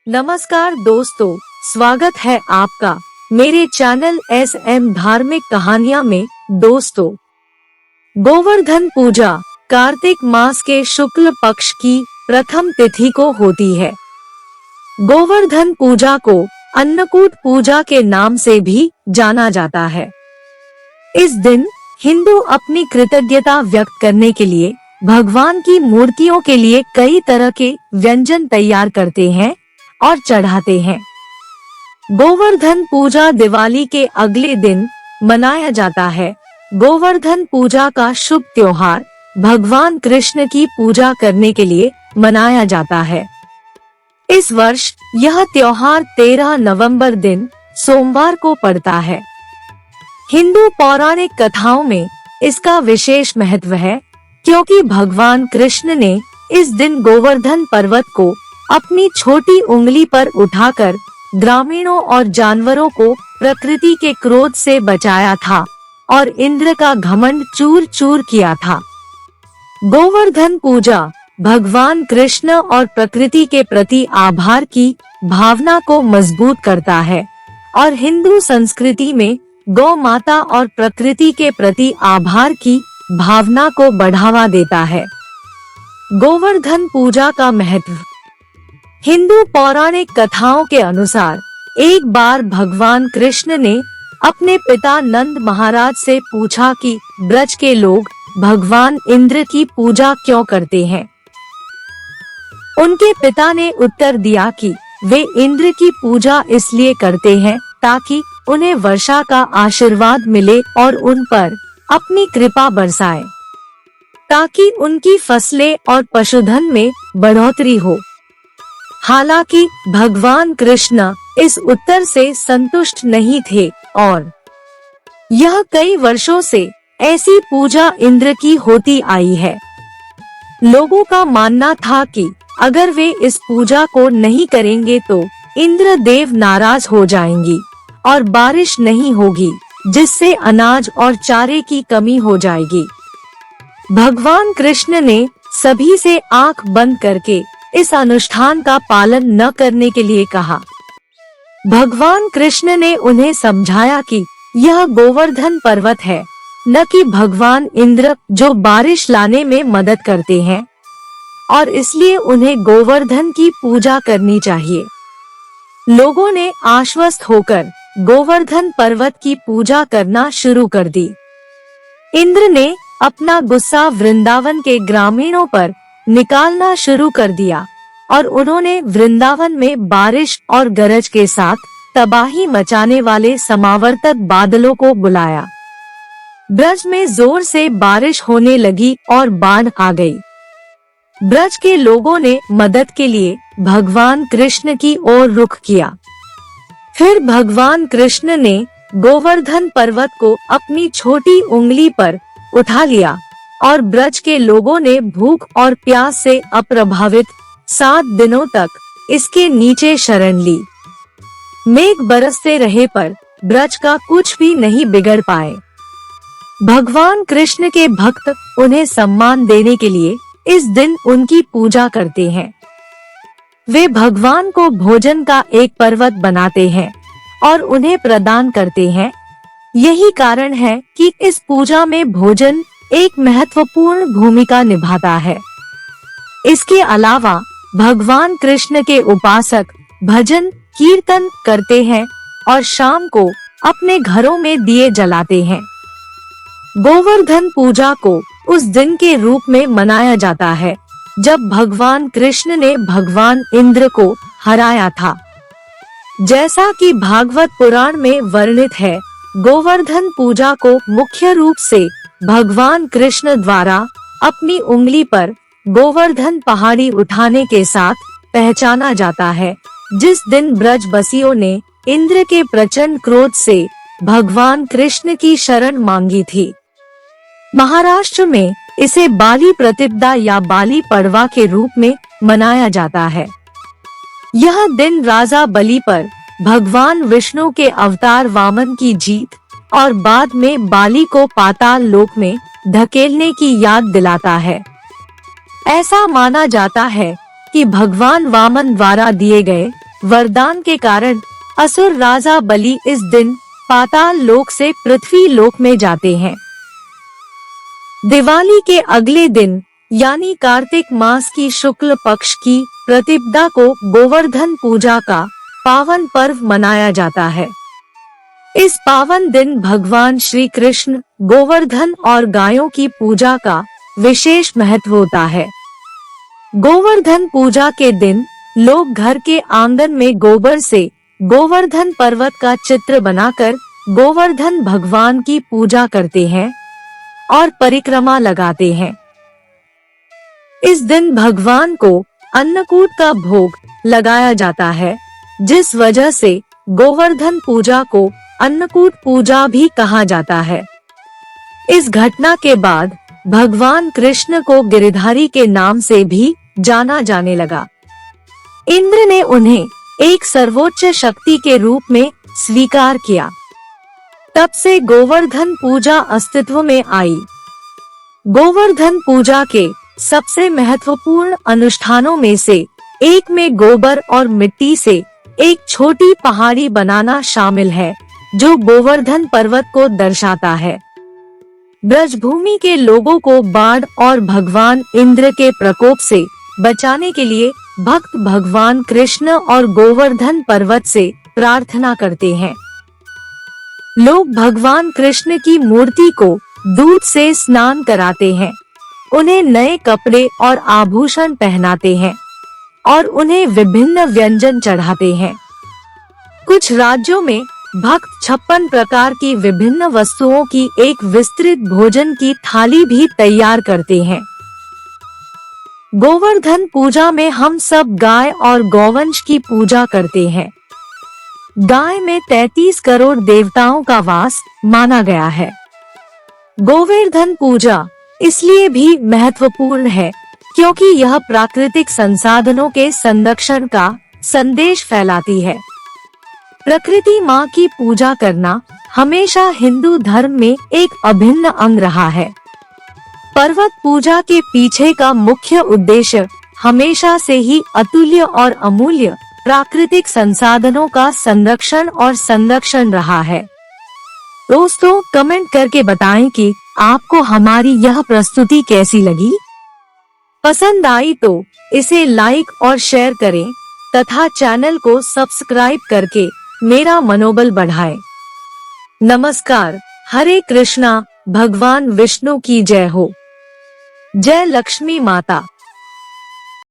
नमस्कार दोस्तों, स्वागत है आपका मेरे चैनल SM धार्मिक कहानियाँ में। दोस्तों, गोवर्धन पूजा कार्तिक मास के शुक्ल पक्ष की प्रथम तिथि को होती है। गोवर्धन पूजा को अन्नकूट पूजा के नाम से भी जाना जाता है। इस दिन हिंदू अपनी कृतज्ञता व्यक्त करने के लिए भगवान की मूर्तियों के लिए कई तरह के व्यंजन तैयार करते हैं और चढ़ाते हैं। गोवर्धन पूजा दिवाली के अगले दिन मनाया जाता है। गोवर्धन पूजा का शुभ त्योहार भगवान कृष्ण की पूजा करने के लिए मनाया जाता है। इस वर्ष यह त्योहार 13 नवंबर दिन सोमवार को पड़ता है। हिंदू पौराणिक कथाओं में इसका विशेष महत्व है, क्योंकि भगवान कृष्ण ने इस दिन गोवर्धन पर्वत को अपनी छोटी उंगली पर उठाकर ग्रामीणों और जानवरों को प्रकृति के क्रोध से बचाया था और इंद्र का घमंड चूर चूर किया था। गोवर्धन पूजा भगवान कृष्ण और प्रकृति के प्रति आभार की भावना को मजबूत करता है और हिंदू संस्कृति में गौ माता और प्रकृति के प्रति आभार की भावना को बढ़ावा देता है। गोवर्धन पूजा का महत्व। हिंदू पौराणिक कथाओं के अनुसार एक बार भगवान कृष्ण ने अपने पिता नंद महाराज से पूछा कि ब्रज के लोग भगवान इंद्र की पूजा क्यों करते हैं। उनके पिता ने उत्तर दिया कि वे इंद्र की पूजा इसलिए करते हैं ताकि उन्हें वर्षा का आशीर्वाद मिले और उन पर अपनी कृपा बरसाए, ताकि उनकी फसलें और पशुधन में बढ़ोतरी हो। हालांकि भगवान कृष्ण इस उत्तर से संतुष्ट नहीं थे और यह कई वर्षों से ऐसी पूजा इंद्र की होती आई है। लोगों का मानना था कि अगर वे इस पूजा को नहीं करेंगे तो इंद्र देव नाराज हो जाएंगी और बारिश नहीं होगी, जिससे अनाज और चारे की कमी हो जाएगी। भगवान कृष्ण ने सभी से आंख बंद करके इस अनुष्ठान का पालन न करने के लिए कहा। भगवान कृष्ण ने उन्हें समझाया कि यह गोवर्धन पर्वत है, न कि भगवान इंद्र, जो बारिश लाने में मदद करते हैं, और इसलिए उन्हें गोवर्धन की पूजा करनी चाहिए। लोगों ने आश्वस्त होकर गोवर्धन पर्वत की पूजा करना शुरू कर दी। इंद्र ने अपना गुस्सा वृंदावन के ग्रामीणों पर निकालना शुरू कर दिया और उन्होंने वृंदावन में बारिश और गरज के साथ तबाही मचाने वाले समावर्तक बादलों को बुलाया। ब्रज में जोर से बारिश होने लगी और बाढ़ आ गई। ब्रज के लोगों ने मदद के लिए भगवान कृष्ण की ओर रुख किया। फिर भगवान कृष्ण ने गोवर्धन पर्वत को अपनी छोटी उंगली पर उठा लिया और ब्रज के लोगों ने भूख और प्यास से अप्रभावित 7 दिनों तक इसके नीचे शरण ली। मेघ बरसते रहे पर ब्रज का कुछ भी नहीं बिगड़ पाए। भगवान कृष्ण के भक्त उन्हें सम्मान देने के लिए इस दिन उनकी पूजा करते हैं। वे भगवान को भोजन का एक पर्वत बनाते हैं और उन्हें प्रदान करते हैं। यही कारण है कि इस पूजा में भोजन एक महत्वपूर्ण भूमिका निभाता है। इसके अलावा भगवान कृष्ण के उपासक भजन कीर्तन करते हैं और शाम को अपने घरों में दिए जलाते हैं। गोवर्धन पूजा को उस दिन के रूप में मनाया जाता है जब भगवान कृष्ण ने भगवान इंद्र को हराया था। जैसा कि भागवत पुराण में वर्णित है, गोवर्धन पूजा को मुख्य रूप से भगवान कृष्ण द्वारा अपनी उंगली पर गोवर्धन पहाड़ी उठाने के साथ पहचाना जाता है, जिस दिन ब्रजबसियों ने इंद्र के प्रचंड क्रोध से भगवान कृष्ण की शरण मांगी थी। महाराष्ट्र में इसे बाली प्रतिपदा या बाली पड़वा के रूप में मनाया जाता है। यह दिन राजा बलि पर भगवान विष्णु के अवतार वामन की जीत और बाद में बाली को पाताल लोक में धकेलने की याद दिलाता है। ऐसा माना जाता है कि भगवान वामन द्वारा दिए गए वरदान के कारण असुर राजा बलि इस दिन पाताल लोक से पृथ्वी लोक में जाते हैं। दिवाली के अगले दिन यानी कार्तिक मास की शुक्ल पक्ष की प्रतिपदा को गोवर्धन पूजा का पावन पर्व मनाया जाता है। इस पावन दिन भगवान श्री कृष्ण गोवर्धन और गायों की पूजा का विशेष महत्व होता है। गोवर्धन पूजा के दिन लोग घर के आंगन में गोबर से गोवर्धन पर्वत का चित्र बनाकर गोवर्धन भगवान की पूजा करते हैं और परिक्रमा लगाते हैं। इस दिन भगवान को अन्नकूट का भोग लगाया जाता है, जिस वजह से गोवर्धन पूजा को अन्नकूट पूजा भी कहा जाता है। इस घटना के बाद भगवान कृष्ण को गिरिधारी के नाम से भी जाना जाने लगा। इंद्र ने उन्हें एक सर्वोच्च शक्ति के रूप में स्वीकार किया। तब से गोवर्धन पूजा अस्तित्व में आई। गोवर्धन पूजा के सबसे महत्वपूर्ण अनुष्ठानों में से एक में गोबर और मिट्टी से एक छोटी पहाड़ी बनाना शामिल है, जो गोवर्धन पर्वत को दर्शाता है। ब्रजभूमि के लोगों को बाढ़ और भगवान इंद्र के प्रकोप से बचाने के लिए भक्त भगवान कृष्ण और गोवर्धन पर्वत से प्रार्थना करते हैं। लोग भगवान कृष्ण की मूर्ति को दूध से स्नान कराते हैं, उन्हें नए कपड़े और आभूषण पहनाते हैं और उन्हें विभिन्न व्यंजन चढ़ाते हैं। कुछ राज्यों में भक्त 56 प्रकार की विभिन्न वस्तुओं की एक विस्तृत भोजन की थाली भी तैयार करते हैं। गोवर्धन पूजा में हम सब गाय और गौवंश की पूजा करते हैं। गाय में 33 करोड़ देवताओं का वास माना गया है। गोवर्धन पूजा इसलिए भी महत्वपूर्ण है क्योंकि यह प्राकृतिक संसाधनों के संरक्षण का संदेश फैलाती है। प्रकृति माँ की पूजा करना हमेशा हिंदू धर्म में एक अभिन्न अंग रहा है। पर्वत पूजा के पीछे का मुख्य उद्देश्य हमेशा से ही अतुल्य और अमूल्य प्राकृतिक संसाधनों का संरक्षण रहा है। दोस्तों, कमेंट करके बताएं कि आपको हमारी यह प्रस्तुति कैसी लगी। पसंद आई तो इसे लाइक और शेयर करें तथा चैनल को सब्सक्राइब करके मेरा मनोबल बढ़ाएं। नमस्कार। हरे कृष्णा। भगवान विष्णु की जय हो। जय लक्ष्मी माता।